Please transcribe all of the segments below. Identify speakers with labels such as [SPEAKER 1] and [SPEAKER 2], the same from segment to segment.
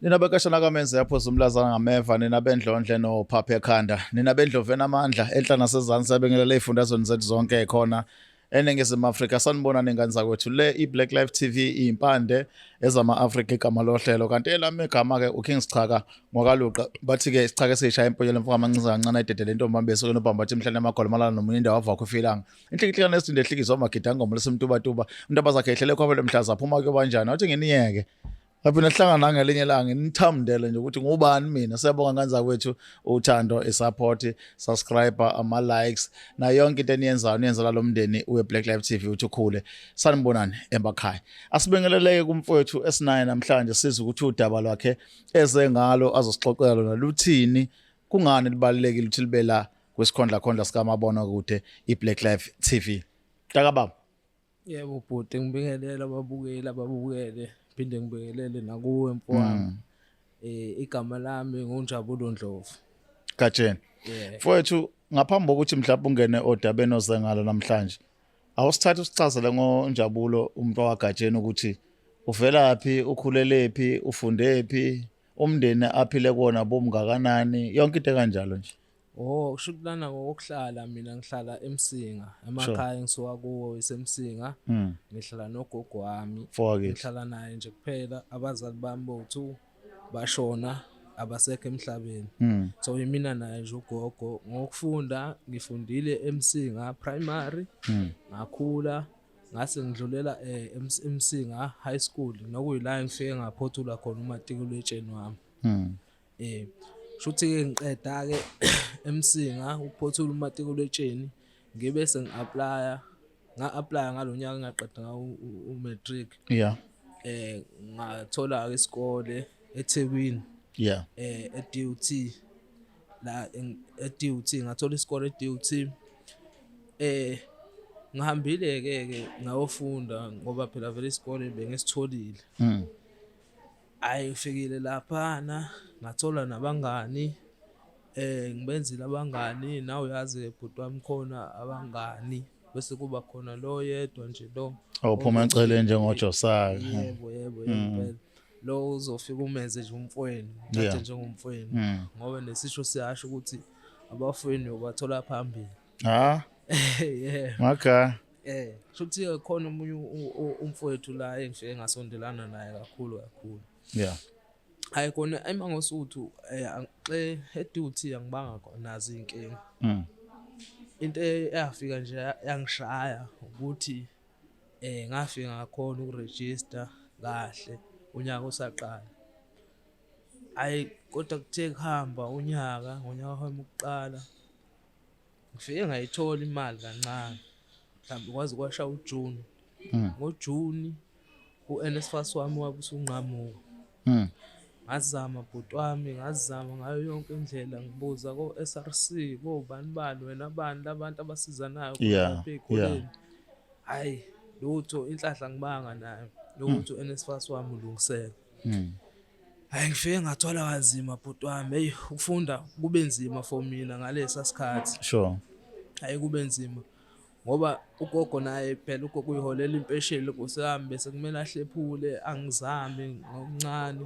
[SPEAKER 1] Nina bekashana kamenze yaphuza umlazana ngameva nina bendlondle nophapha ekhanda nina bendlovena amandla enhla nasezansi abingelela ezifundazweni zethu zonke ekhona eNingizimu Afrika sanibona ningane zakwethu le iBlack Life TV impande ezama-Afrika igama lohlelo kanti elami igama-ke uKing Sichaka ngokaluqa bathi-ke Sichaka esishaya empoyela mfuka amancinza kancane ayidedele intombi besokeni ubhambathe emhlane amagolo malana nomunye indawo avakho ifilanga inhlikihlika nesithinde ehlikizwa amagida ngoma lesimtubatuba intaba zakhe ehlele kwabele mhla zaphuma kuyobanjani wathi nginiyeke Lapho nahlangana ngelinye ilanga nithamdele nje ukuthi ngubani mina siyabonga kanza kwethu uthando isupport subscriber ama likes na yonke into eniyenzayo niyenzela lo mndeni we Black Life TV uthi ukhule sanibonani emakhaya asibingeleleke kumfowethu esinaye namhlanje siza ukuthi udaba lwakhe eze ngalo azosixoxela lona luthini kungani libalekile ukuthi libe la kwesikhondla sikamabona kude iBlack Life TV takababa
[SPEAKER 2] Yebo bhuti ngibingelela ababukele phinde ngibingelele nakuwe mfowami igama lami nguNjabulo Ndlovu
[SPEAKER 1] Gatsheni mfowethu ngaphambi kokuthi mhlawumbe ungene odabeni ozengalo namhlanje awusithatha usichazele ngoNjabulo umuntu waGatsheni ukuthi uvelaphi ukhulelephi ufundephi umndeni aphile kuona bomngakanani yonke into kanjalo nje
[SPEAKER 2] kusho kulana ngokuhlala mina ngihlala eMsinga emakhaya ngisuka kuwo isemsinga ngihlala nogogo wami ngihlala naye nje kuphela abazali bami bo2 bashona abasekho emhlabeni so yimina naye nje ugogo ngokufunda ngifundile eMsinga primary ngakhula ngase ngidlulela eMsinga high school nokuyila ngifike ngaphothula khona umatikuletsheni wami shuthi-ke ngiqeda-ke eMsinga ukuphothula umatikuletsheni ngibe nga-apply ngalo nyaka ngaqeda ngawo umatric ngathola-ke isikole eThekwini eDUT la eDUT ngathola isikole eDUT ngihambile-ke ngayofunda ngoba phela vele isikole bengisitholile ngifikile laphana ngathola nabangani ngibenzile abangani nawe uyazi bhuti wami khona abangani bese kuba khona lo yedwa nje lo
[SPEAKER 1] awuphuma eceleni njengoJosayo
[SPEAKER 2] yebo phela lo uzofika umenze nje umfweni uthathe njengomfweni ngoba nesisho siyasho ukuthi abafweni ubathola phambili
[SPEAKER 1] okay
[SPEAKER 2] shuthi khona umunye umfowethu la engifike ngasondelana naye kakhulu hayi khona emangosuthu eDuty angibanga nazi inkinga into eyafika nje yangishaya ukuthi ngafika ngakhona ukuregister kahle unyaka usaqala hayi kodwa kuthe kuhamba ngonyaka wami ukuqala ngifike ngayithola imali kancane mhlawumbe kwazi kwasha uJune ngoJuni uNSFAS wami wabe usunqamuka ngazama bhuti wami ngazama ngayo yonke indlela ngibuza ko-SRC kobani wena bani labantu abasizanayo lapha ezikoleni hayi lutho inhlahla ngibanga nayo ukuthi uNSFAS wami ulungiseka hayi ngifike ngathola kanzima bhuti wami hey ukufunda kube nzima for mina ngalesa sikhathi hayi kube nzima ngoba ugogo naye phela ugogo uyiholela impesheni ngosami bese kumele ahlephule angizame ngokuncane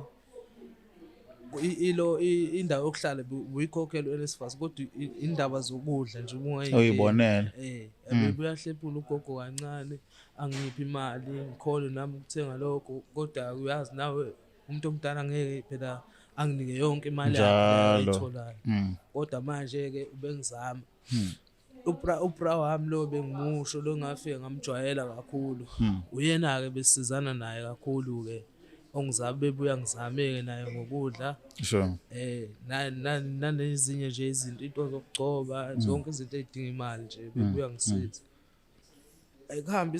[SPEAKER 2] indawo yokuhlala uyikhokhela uNSFAS kodwa indaba zokudla nje
[SPEAKER 1] uyibonela
[SPEAKER 2] uyahlephula ugogo kancane angiphi imali ngikhole nami ukuthenga lokho kodwa uyazi nawe umuntu omdala ngeke phela anginike yonke imali yakhe ayitholayo kodwa manje ke ubengizama upra wami lo bengimusho lo ngafike ngamjwayela kakhulu uyena ke besizana naye kakhulu ke ongizabe bebuya ngizameke naye ngokudla nanezinye nje izinto into zokugcoba zonke izinto ezidinga imali nje bebuya ngisiza kuhamba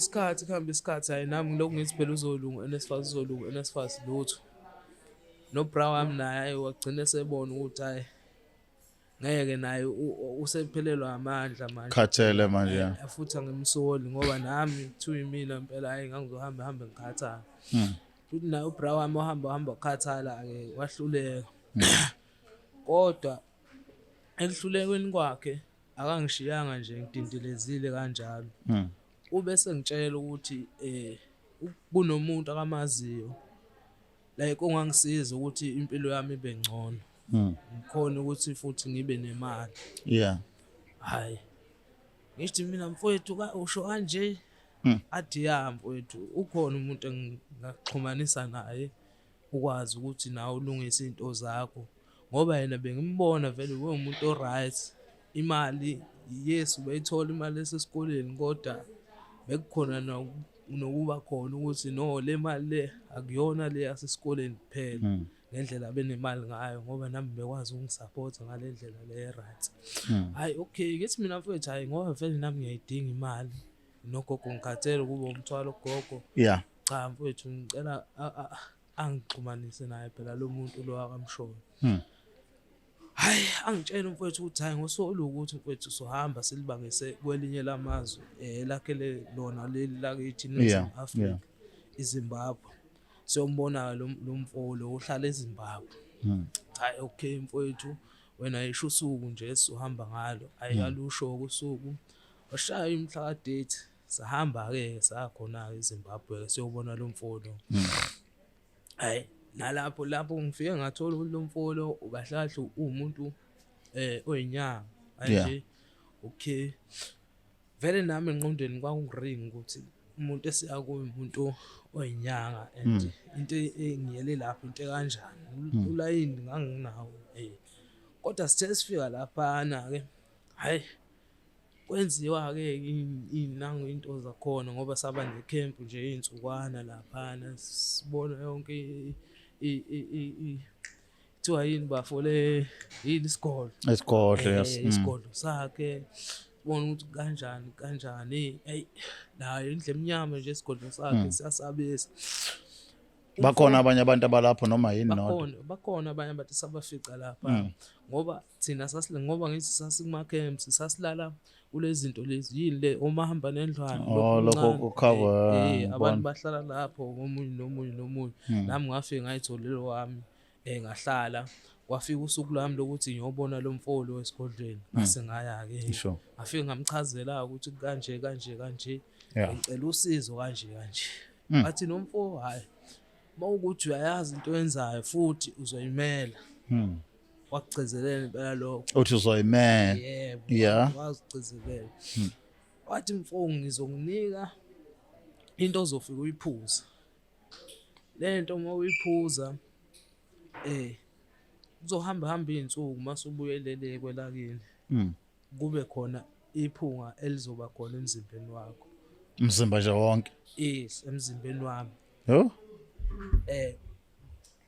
[SPEAKER 2] isikhathi hayi nami ngilokhu ngithi phela uzolunga uNSFAS lutho nobra wami naye wagcina sebona ukuthi hayi ngeke naye usephelelwa amandla manje
[SPEAKER 1] khathele manje
[SPEAKER 2] futhi angimsoli ngoba nami kuthiwa imina impela hayi ngizohamba ngikhathala futhi naye ubra wami wahamba ukhathala ke wahluleka kodwa ekuhlulekweni kwakhe akangishiyanga nje ngidindelezile kanjalo ube sengitshela ukuthi kunomuntu akamaziyo like ongangisiza ukuthi impilo yami ibe ngcono ngikhona ukuthi futhi ngibe nemali.
[SPEAKER 1] Yeah.
[SPEAKER 2] Hayi ngithi mina mfowethu usho kanje athi ya mfowethu ukhona umuntu engaxhumanisa naye ukwazi ukuthi nawe ulungise into zakho ngoba yena bengimbona vele umuntu oright. Imali yes ubeyithola imali esesikoleni kodwa bekukhona nokuba khona ukuthi no le mali le akuyona le yasesikoleni kuphela ngendlela benemali ngayo ngoba nami bekwazi ukungisupporta ngale ndlela le right. Hayi okay ngithi mina mfowethu hayi ngoba vele nami ngiyayidinga imali nogogo ngikhathele kuba umthwalo gogo.
[SPEAKER 1] Yeah.
[SPEAKER 2] Cha mfowethu ngicela angixhumanise naye phela lo muntu lo akamshona. Hayi angitshela mfowethu ukuthi hayi ngosolo ukuthi mfowethu sohamba silibangise kwelinye lamazwe lakhele lona leli lakithi eNingizimu Afrika iZimbabwe. Siyombona lo mfolo uhlala eZimbabwe. Hayi okay mfowethu wena yisho usuku nje sohamba ngalo ayiyalusho usuku washaya imhla ka date sahamba ke sakhona eZimbabwe siyobona lo mfolo. Hayi lapho ngifike ngathola ukuthi lo mfolo ubahlahle umuntu oyinyanga nje. Okay vele nami engqondweni kwakungiring ukuthi umuntu esiya kumuntu oyinyanga and into engiyele lapho into kanjani ulayini nganginawo kodwa sithe sifika lapha na ke hayi kwenziwa ke inangu into zakhona ngoba saba necamp nje insukwana lapha sibona yonke kuthiwa yini bafole yini isikole isikole sakhe bona ukuthi kanjani nayo indle emnyama nje isikole sakhe siyasabisa.
[SPEAKER 1] Bakhona abanye abantu abalapho noma yini nodwa?
[SPEAKER 2] Bakhona abanye abantu sabafica lapha ngoba thina ngoba ngithi sasikuma camps sasilala kulezi zinto lezi yini le omahamba nendlwana
[SPEAKER 1] lokho cover
[SPEAKER 2] abantu bahlala lapho nomunye nami ngafika ngayitholelo wami ngahlala kwafika usuku lami lokuthi ngiyobona lo mfolo wesigodlweni ngase ngaya ke ngafika ngamchazela ukuthi kanje ngicela usizo kanje bathi nomfo hayi mawukuthi uyayazi into yenzayo futhi uzoyimela. Wakucezelela impela lokho
[SPEAKER 1] uthi uzoyimela.
[SPEAKER 2] Yeah wazicezelela wathi mfo ngizokunika into ozofika uyiphuza lento uma uyiphuza uzohamba insuku masubuyelele kwelakini kube khona iphunga elizoba khona emzimbeni wakho.
[SPEAKER 1] Umzimba nje wonke?
[SPEAKER 2] Yes emzimbeni wami.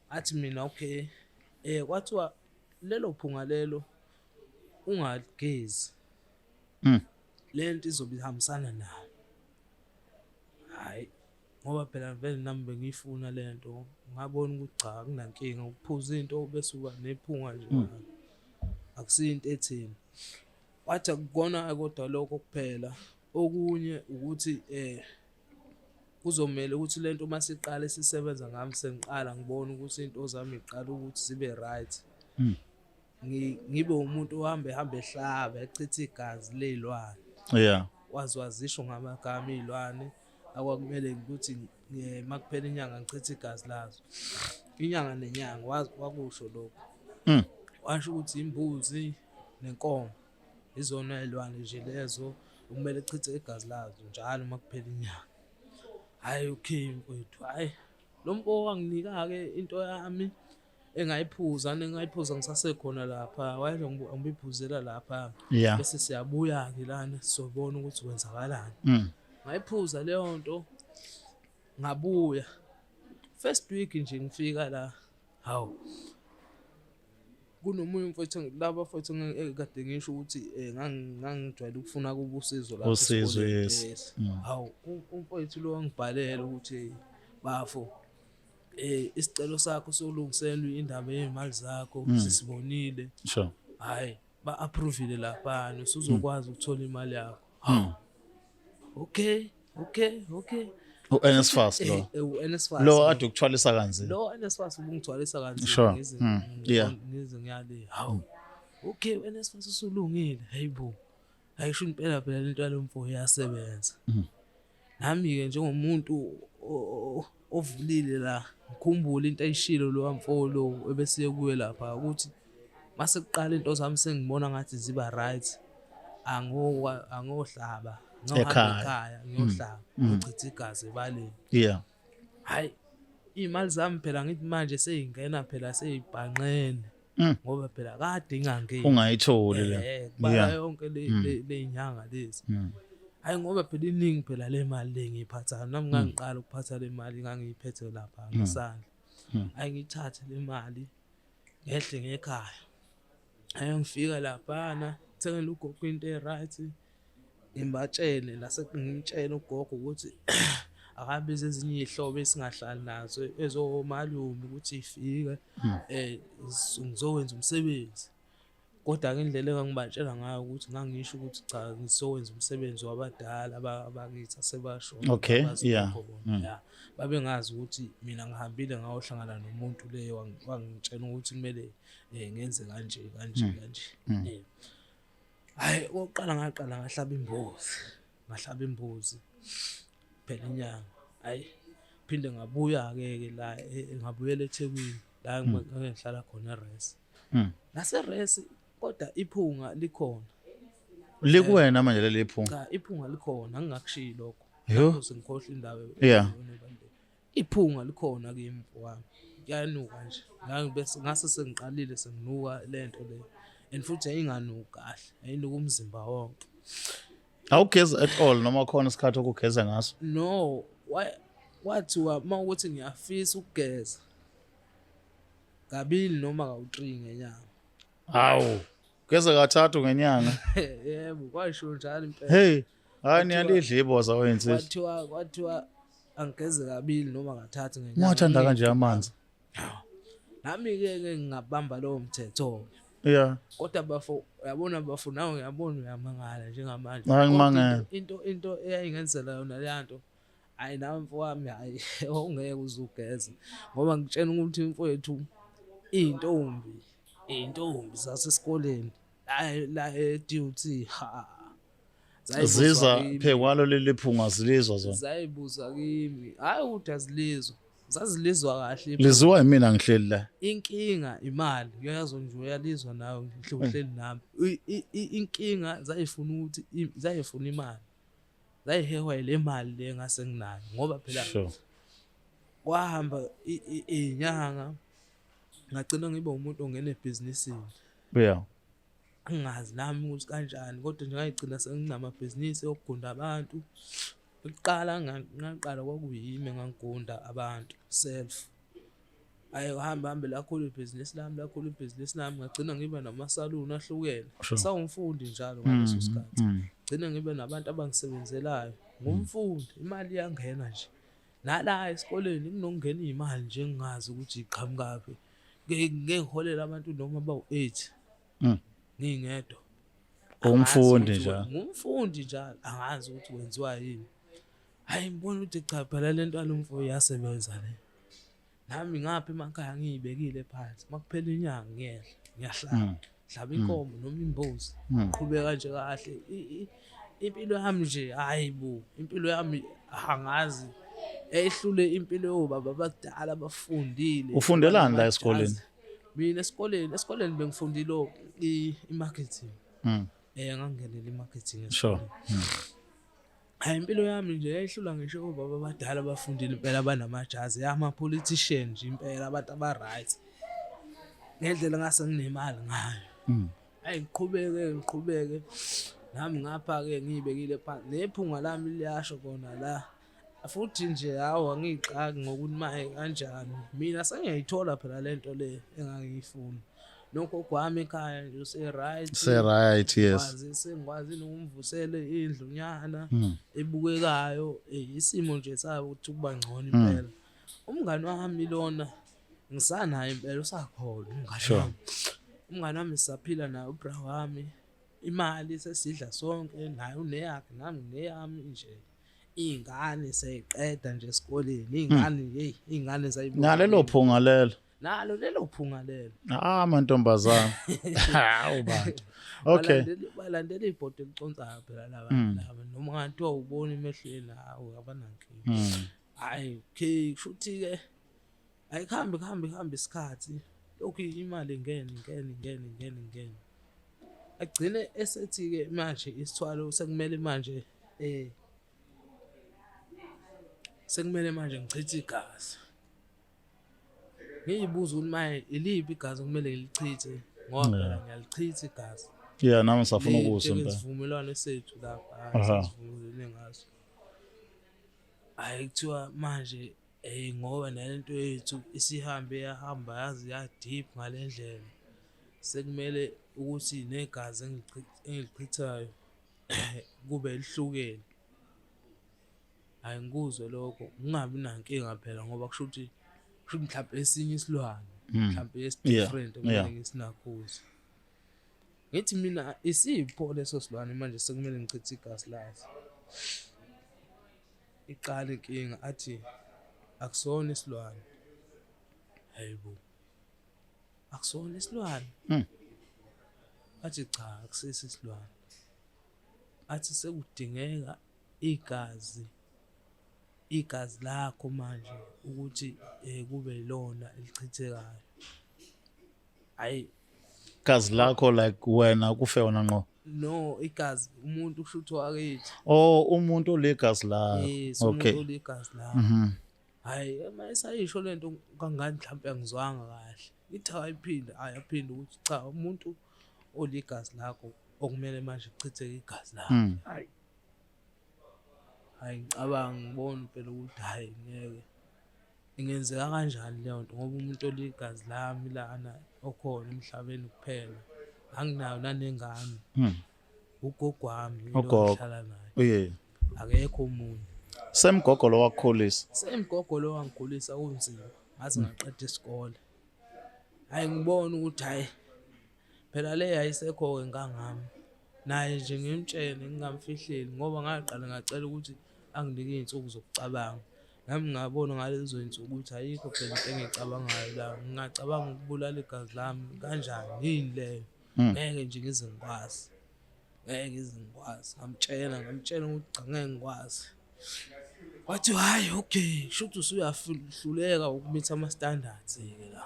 [SPEAKER 2] Athi mina okay kwathiwa lelo phunga lelo ungaligezi lento izobe ihambisana nayo. Hayi ngoba phela vele nami bengifuna lento ngabona ukuthi cha kunankinga ukuphuza into bese uba nephunga nje akusinto ethini. Wathi akukona kodwa lokho kuphela okunye ukuthi kuzomela ukuthi lento masiqala sisebenza ngami sengiqala ngibona ukuthi into zami iqala ukuthi zibe right. Ngibe umuntu ohambe ehlaba echitha igazi lezilwane. Wazisho ngamagama izilwane akwakumele ukuthi makuphela inyanga ngichitha igazi lazo. Inyanga nenyanga wakusho lokho. Washo ukuthi imbuzi nenkomo izona izilwane nje lezo kumele echithe igazi lazo njalo makuphela inyanga. Hayi okay mfowethu hayi lo mfo wanginika ke into yami engayiphuza ngisasekhona lapha waye ngibiphuzela lapha bese siyabuya ke lana sizobona ukuthi kwenzakalani. Ngayiphuza leyo nto ngabuya first week nje ngifika la hawu kunomunye mfowethu laba mfowethu engikade ngisho ukuthi ngangijwayele ukufuna kuba usizo lapho
[SPEAKER 1] usizo.
[SPEAKER 2] Hawu umfowethu lo wangibhalela ukuthi bafo isicelo sakho solungiselwa indaba yezimali zakho sisibonile. Hayi ba approvile lapha usuzokwazi ukuthola imali yakho. Okay
[SPEAKER 1] uNSFAS lo ade ukuthwalisa kanzima.
[SPEAKER 2] Lo NSFAS ubungithwalisa kanzima ngizingiyale. Hawu okay uNSFAS usulungile hayibo ayisho impela phela lento yalomfo iyasebenza. Nami ke njengomuntu ovulile la ngikhumbula into ayishilo lo mfolo ebese kuye lapha ukuthi mase kuqala into zami sengibona ngathi ziba right angohlaba ngohamba ekhaya ngiyohlaba ngochitha igazi ebaleni hayi imali zami phela ngithi manje seyingena phela seyibhanqene ngoba phela kade ngangeni
[SPEAKER 1] ungayitholi
[SPEAKER 2] la yonke le inyanga lezi hayi ngoba phela iningi phela le mali le ngiyiphatha nami ngangiqala ukuphatha le mali ngangiyiphethe lapha ngesandla hayi ngithathe le mali ngehle ngekhaya ayangifika laphana thengela ugogo into e-right imbatshele ngimtshela ugogo ukuthi akabize ezinye izihlobo esingahlali nazo ezomalume ukuthi ifike ngizokwenza umsebenzi kodwa ke indlela engangibatshela ngayo ukuthi ngangisho ukuthi cha ngizowenza umsebenzi wabadala abakithi asebashona babengazi ukuthi mina ngihambile ngayohlangana nomuntu leyo wangitshela ukuthi kumele ngenze kanje hayi oqala ngahlaba imbuzi phela inyanga hayi phinde ngabuya ke la ngabuyela eThekwini la ngihlala khona eRes nase-Res kodwa iphunga likhona
[SPEAKER 1] likuwena manje leli phunga
[SPEAKER 2] cha iphunga likhona ngingakushiyi lokho lapho sengikhohle indawo iphunga likhona kimi wami kuyanuka nje ngase sengiqalile senginuka lento le and futhi ayinganuki kahle ayinuka umzimba wonke
[SPEAKER 1] awugeza at all noma khona isikhathi okugeza ngaso
[SPEAKER 2] no wathiwa mawukuthi ngiyafisa ukugeza kabili noma kawu3 ngenyanga
[SPEAKER 1] hawu geza kathathu ngenyanga
[SPEAKER 2] yebo kwasho njalo impela
[SPEAKER 1] hey hayi niyalidla iboza wensizwe
[SPEAKER 2] kwathiwa angigeze kabili noma kathathu ngenyanga
[SPEAKER 1] ungathanda kanje amanzi
[SPEAKER 2] nami ke ngingabamba lowo mthetho kodwa uyabona nawe uyabona uyamangala njengamanje
[SPEAKER 1] ngimangala
[SPEAKER 2] into eyayingenzela yona le nto hayi nawe mfowami hayi ungeke uzugeza ngoba ngitshela ukuthi mfowethu intombi zasesikoleni la duty
[SPEAKER 1] ziza phekwalo leli phunga zilizwa zona
[SPEAKER 2] zayibuza kimi hayi ukuthi azilizwa zazilizwa kahle
[SPEAKER 1] liziwa yimina ngihleli la
[SPEAKER 2] inkinga imali uyazi nje uyalizwa nawe ngihleli nami inkinga zayifuna imali zayihehwa ile mali le ngase nginayo ngoba phela kwahamba inyanga ngagcina ngibe umuntu ongena ebhizinisini angazi nami ukuthi kanjani kodwa nje ngayigcina senginamabhizinisi okugunda abantu ukuqala ngaqala kwakuyimi ngangigunda abantu self hamba lakhulu ibhizinisi lami ngagcina ngibe namasaluni ahlukene sawumfundi njalo ngaleso sikhathi gcina ngibe nabantu abangisebenzelayo ngumfundi imali iyangena nje nala esikoleni kunokungena izimali nje ngingazi ukuthi iqhamukaphi ngiholela abantu noma bawu8 ngingedwa ngumfundi njalo angazi ukuthi kwenziwa yini hayi ngibona ukuthi cha phela lento alomfo iyasebenza le nami ngapha emakhaya ngiyibekile phansi makuphela inyanga ngiyahlaba inkomo noma imbuzi qhubeka nje kahle impilo yami nje hayibo impilo yami angazi ehlule impilo yobaba abadala abafundile
[SPEAKER 1] ufundelani la esikoleni
[SPEAKER 2] mina esikoleni bengifundile i-marketing ngangenela i-marketing hayi impilo yami nje yayihlula ngisho obaba abadala abafundile impela abanamajazi ama-politician nje impela abantu aba-right ngendlela ngase nginemali ngayo hayi ngiqhubeke nami ngapha-ke ngiyibekile phansi nephunga lami liyasho kona la futhi nje hawu angiyiqaki ngokuthi maye kanjani mina sengiyayithola phela lento le engangiyifuna nokho kwami ekhaya nje
[SPEAKER 1] se-right yes
[SPEAKER 2] sengikwazi nokumvusela indlunyana ebukekayo isimo nje sayo ukuthi kuba ngcono impela umngani wami lona ngisanayo impela usakhona umngani wami sisaphila naye ubra wami imali sesidla sonke naye uneyakhe nami neyami nje ingane seyiqeda nje esikoleni ingane zayibuka
[SPEAKER 1] nalelo phunga lelo
[SPEAKER 2] nalo lelo phunga lelo
[SPEAKER 1] mantombazana hawu bantu okay
[SPEAKER 2] balandela ibhodo eliconsayo phela laba noma ngathiwa ubona emehlweni hawu abanankinga hayi okay kushuthi ke ayikhambi isikhathi lokhu imali ingene agcine esethi ke manje isithwalo sekumele manje ngichithe igazi ngiyibuza ukuthi manje iliphi igazi kumele ngilichithe ngoba phela ngiyalichitha igazi
[SPEAKER 1] nami safuna ukuzwa impela
[SPEAKER 2] isivumelwano sethu lapha sivumile ngaso ayikuthiwa manje ngoba nalento yethu isihambe yahamba yazi ya deep ngalendlela sekumele ukuthi negazi engilichithayo kube lihlukene ngikuzwe lokho ngingabi nankinga phela ngoba kusho mhlawumbe esinye isilwane mhlawumbe different kumele ngisinakhuze ngithi mina isipho leso silwane manje sekumele ngichithe igazi laso iqala inkinga athi akusona isilwane hayibo akusona isilwane athi cha akusisi isilwane athi sekudingeka igazi lakho manje ukuthi kube yilona elichithekayo hayi
[SPEAKER 1] igazi lakho like wena kufe wona ngqo
[SPEAKER 2] no igazi umuntu kushuthi wakithi
[SPEAKER 1] umuntu olegazi la okay
[SPEAKER 2] umuntu olegazi la hayi mayisayisho lento kangani mhlawumbe angizwanga kahle ithi ayaphinde ukuthi cha umuntu oligazi lakho okumele manje kuchitheke igazi lakho hayi ngicabanga ngibona phela ukuthi hayi ngeke ingenzeka kanjani leyo nto ngoba umuntu oligazi lami lana okhona emhlabeni kuphela anginayo nanengane ugogo wami ohlala naye akekho umuntu
[SPEAKER 1] semgogo lo
[SPEAKER 2] wangikhulisa kunzima ngaze ngaqeda isikole hayi ngibona ukuthi hayi phela le ayisekho ngangami naye nje ngimtshele ngingamfihleli ngoba ngaqala ngacela ukuthi anginike izinsuku zokucabanga nami ngabona ngalezo zinsuku ukuthi ayikho phela into engicabangayo la ngingacabanga ukubulala igazi lami kanjani yini leyo ngeke nje ngizingikwazi ngamtshela ukuthi cha ngeke ngikwazi wathi hayi okay shothi usuyahluleka ukumitha ama standards ke la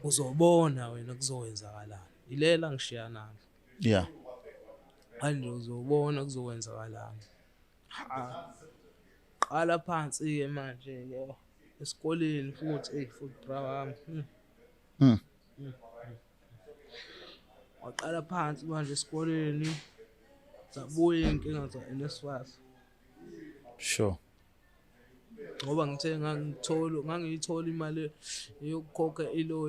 [SPEAKER 2] uzobona wena kuzowenzakalani ilela ngishiya nalo manje uzobona kuzokwenzakalani qala phansi ke manje ke esikoleni futhi bra waqala phansi manje esikoleni zabuya inkinga za-NSFAS
[SPEAKER 1] sure
[SPEAKER 2] ngoba ngangiyithola imali yokukhokha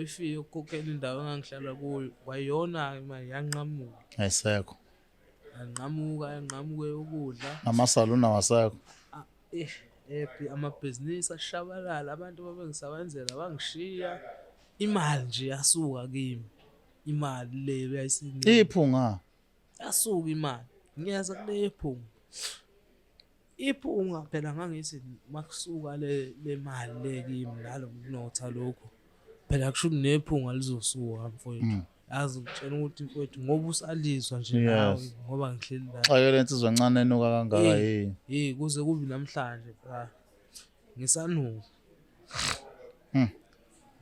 [SPEAKER 2] fee yokukhokhela indawo engangihlala kuyo kwayona imali yanqamuka
[SPEAKER 1] ayisekho
[SPEAKER 2] yanqamuke ukudla
[SPEAKER 1] amasaluni awasekho
[SPEAKER 2] amabhizinisi ashabalala abantu babengisebenzela bangishiya imali nje yasuka kimi imali le beyayisinika
[SPEAKER 1] iphunga
[SPEAKER 2] yasuka imali ngiyeza kule iphunga phela ngangithi makusuka le mali le kimi nalo kunotha lokho phela kusho nephunga lizosuka mfowethu yazi ukutshela ukuthi mfowethu ngoba usalizwa nje nawe ngoba ngihleli la
[SPEAKER 1] xa le nsizwa encane enuka kangaka
[SPEAKER 2] kuze kube namhlanje bra ngisanuka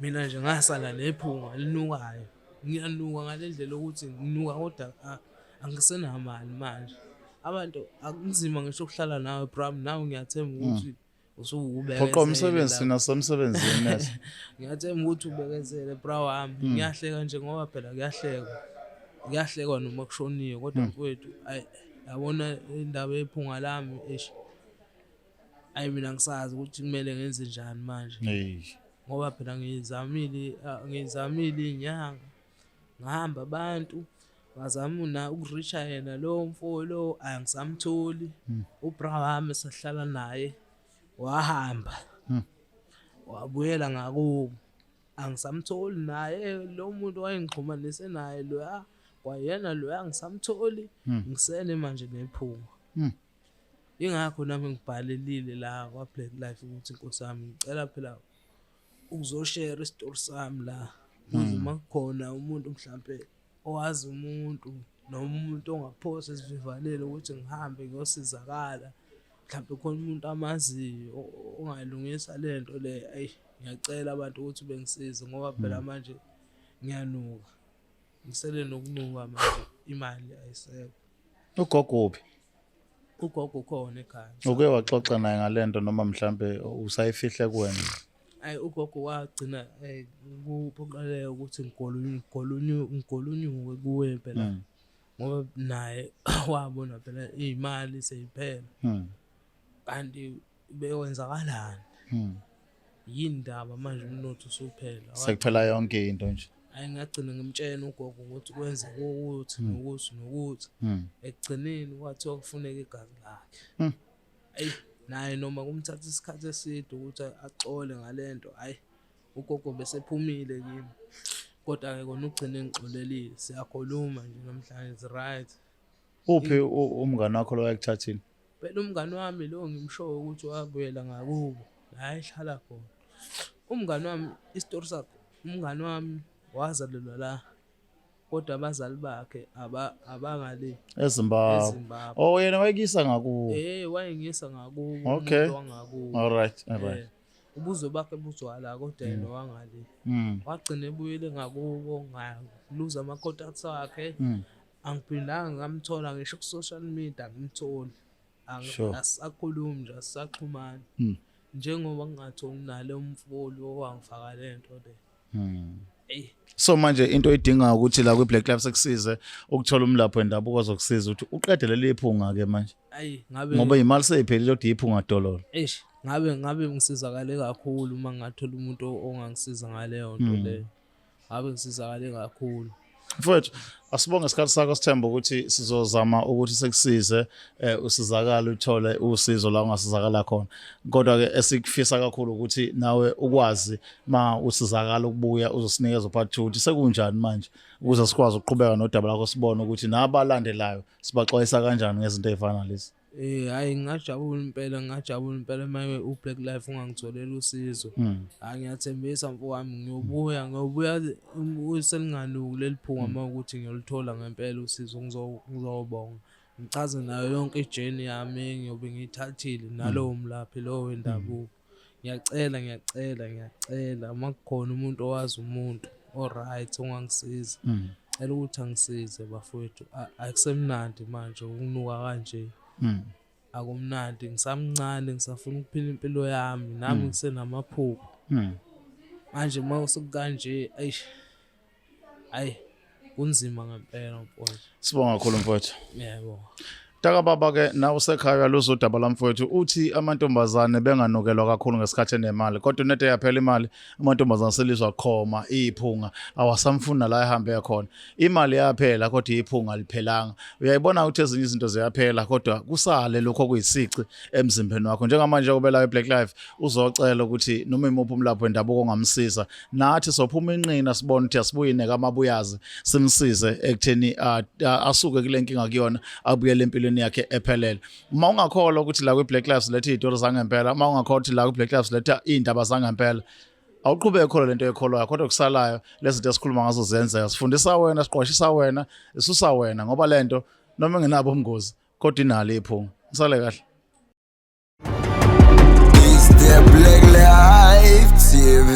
[SPEAKER 2] mina nje ngasala nephunga linukayo ngiyanuka ngalendlela ukuthi nginuka kodwa angisenamali manje abantu akunzima ngisho ukuhlala nawe bram nawe ngiyathemba ukuthi usukubekezela
[SPEAKER 1] phoqa umsebenzi nasemsebenzini nese
[SPEAKER 2] ngiyathemba ukuthi ubekezele bra wami ngiyahleka nje ngoba phela kuyahlekwa noma kushoniwe kodwa mfowethu yabona indaba yephunga lami mina ngisazi ukuthi kumele ngenze njani manje ngoba phela ngizamile inyanga ngihamba abantu ngazama ukureacha yena lo mfowethu lo angisamtholi ubra wami sahlala naye wahamba wabuyela ngakubo angisamtholi naye lo muntu wayengixhumanise naye lo kwayena lo angisamtholi ngisene manje nephunga ingakho nami ngibhalelile la kwa Black Life ukuthi inkosi yami ngicela phela ukuzoshare istory sami la ukuze makukhona umuntu mhlambe owazi umuntu noma umuntu ongaphosa esivivaneni ukuthi ngihambe ngiyosizakala mhlawumbe khona umuntu amaziyo ongayilungisa lento le, ayi ngiyacela abantu ukuthi bengisize ngoba phela manje ngiyanuka, ngisele nokunuka manje, imali ayisekho.
[SPEAKER 1] Ugogo uphi?
[SPEAKER 2] Ugogo khona ekhaya.
[SPEAKER 1] Uke waxoxa naye ngalento noma mhlambe usayifihle kuwena?
[SPEAKER 2] Ayi ugogo wagcina kuphoqeleka ukuthi ngigolunyuke kuwe phela ngoba naye wabona phela iy'mali seyiphela kanti bewenzakalani, yini ndaba manje umnotho usuphela,
[SPEAKER 1] sekuphela yonke into nje.
[SPEAKER 2] ayi ngagcina ngimtshela ugogo ukuthi kwenza ukuthi nokuthi nokuthi, ekugcineni kwathiwa kufuneka igazi lakhe. Ayi naye noma kumthatha isikhathi eside ukuthi axole ngalento, ayi ugogo besephumile kimi, kodwa-ke kona ugcine ngixolelile, siyakhuluma nje namhlanje, it's right.
[SPEAKER 1] Uphi umngane wakho lo wayekuthathile?
[SPEAKER 2] Phela umngane wami lo ngimshoyo ukuthi wabuyela ngakubo la ehlala khona. Umngane wami, isitori sakho, umngane wami wazalelwa la kodwa abazali bakhe abangale
[SPEAKER 1] eZimbabwe. Oh yena wayekisa ngakubo?
[SPEAKER 2] Wayengisa ngakubo,
[SPEAKER 1] okay,
[SPEAKER 2] umuntu wangakubo.
[SPEAKER 1] all right.
[SPEAKER 2] Ubuzwe bakhe buzwala kodwa yena wangale. Wagcina ebuyele ngakubo, ngaluza ama-contacts akhe. Angiphindanga ngamthola ngisho ku-social media, angimtholi. Asisakhulumi nje, asisaxhumani. Njengoba ngingatholi nale umfoli owangifaka lento le.
[SPEAKER 1] So manje into oyidinga ukuthi la kwi-Black Lives sekusize ukuthola umlapho wendabuko ozokusiza ukuthi uqede leli iphunga ke manje.
[SPEAKER 2] Ayi ngabe
[SPEAKER 1] ngoba imali seyiphelile kodwa iphunga dollar.
[SPEAKER 2] ngabe ngisizakale kakhulu uma ngathola umuntu ongangisiza ngaleyo nto leyo. Ngabe ngisizakale kakhulu.
[SPEAKER 1] Mfowethu, asibonge isikhathi sakho Sithemba ukuthi sizozama ukuthi sekusize usizakala uthole usizo la ungasizakala khona. Kodwa ke esikufisa kakhulu ukuthi nawe ukwazi ma usizakala ukubuya uzosinikeza part 2 ukuthi sekunjani manje ukuze sikwazi ukuqhubeka nodaba lakho sibone ukuthi nabalandelayo sibaxwayisa kanjani ngezinto ezifana lezi.
[SPEAKER 2] Hayi ngajabula impela maye uBlack Life ungangitholela usizo. Ngiyathembisa mfowami ngiyobuya selinganuki leliphunga uma ukuthi ngiyolithola ngempela usizo, ngizobonga. Ngichaze nayo yonke ijourney yami engiyobe ngiyithathile nalowo mlaphi lo wendabuko. Ngiyacela uma kukhona umuntu owazi umuntu alright ongangisiza. Cela ukuthi angisize bafowethu. Akusemnandi manje ukunuka kanje. Akumnandi, ngisamncane ngisafuna ukuphila impilo yami nami ngisenamaphupho. Manje uma usukanje ayi kunzima ngempela mfowethu.
[SPEAKER 1] Sibonga kakhulu mfowethu.
[SPEAKER 2] Yebo.
[SPEAKER 1] Taka baba ke nawe usekhaya luzodaba la mfowethu uthi amantombazane benganukelwa kakhulu ngesikhathi enemali kodwa nete yaphela imali amantombazane selizwa khoma iphunga awasamfuna la ehambe khona. Imali yaphela kodwa iphunga liphelanga. Uyayibona ukuthi ezinye izinto ziyaphela kodwa kusale lokho kuyisici emzimbeni wakho. Njengamanje obela eBlack Life uzocela ukuthi noma imuphi umlapho wendabuko ongamsiza nathi sophuma inqina sibone ukuthi asibuyine kamabuyazi simsize ekutheni asuke kule nkinga kuyona abuyele empilweni yakhe ephelele. Uma ungakholwa ukuthi la kwi-Black Lives letha izitori zangempela, uma ungakholwa ukuthi la kwi-Black Lives letha indaba zangempela, awuqhubeke khona lento ekholwayo kodwa kusalayo lezi zinto esikhuluma ngazo zenzeka. Sifundisa wena, siqwashisa wena, isusa wena ngoba lento noma ngenabo ubungozi kodwa inalo iphunga. Usale kahle.
[SPEAKER 3] It's the Black Life TV.